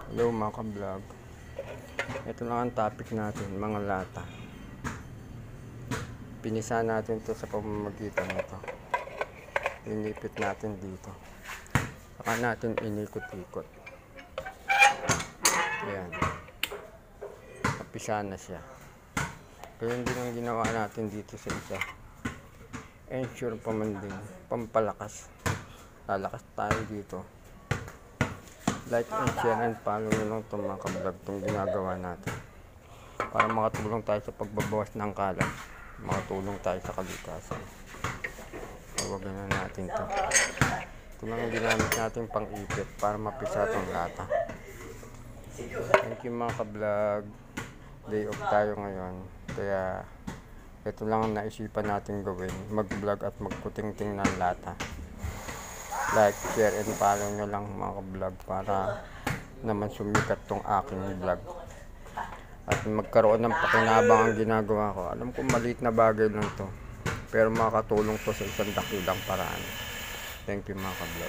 Hello mga ka-vlog. Ito lang ang topic natin, mga lata. Pinisa natin to sa pamamagitan nito. Inipit natin dito. Saka natin inikot-ikot. Ayan. Napisa na siya. Ganyan din ang ginawa natin dito sa isa. Ensure pa man din. Pampalakas. Lalakas tayo dito. Like and share and follow nyo lang itong mga ka-vlog itong ginagawa natin para makatulong tayo sa pagbabawas ng kalat, makatulong tayo sa kalikasan. Huwag na natin ito. Ito lang ang ginamit natin pang ipit para mapisa itong lata. Thank you mga ka-vlog. Day off tayo ngayon, kaya ito lang ang naisipan natin gawin, mag-vlog at magputing-ting ng lata. Like, share, and follow nyo lang mga ka-vlog para naman sumikat tong aking vlog at magkaroon ng pakinabang ang ginagawa ko. Alam ko maliit na bagay lang to, pero makakatulong to sa isang dakilang paraan. Thank you mga ka-vlog.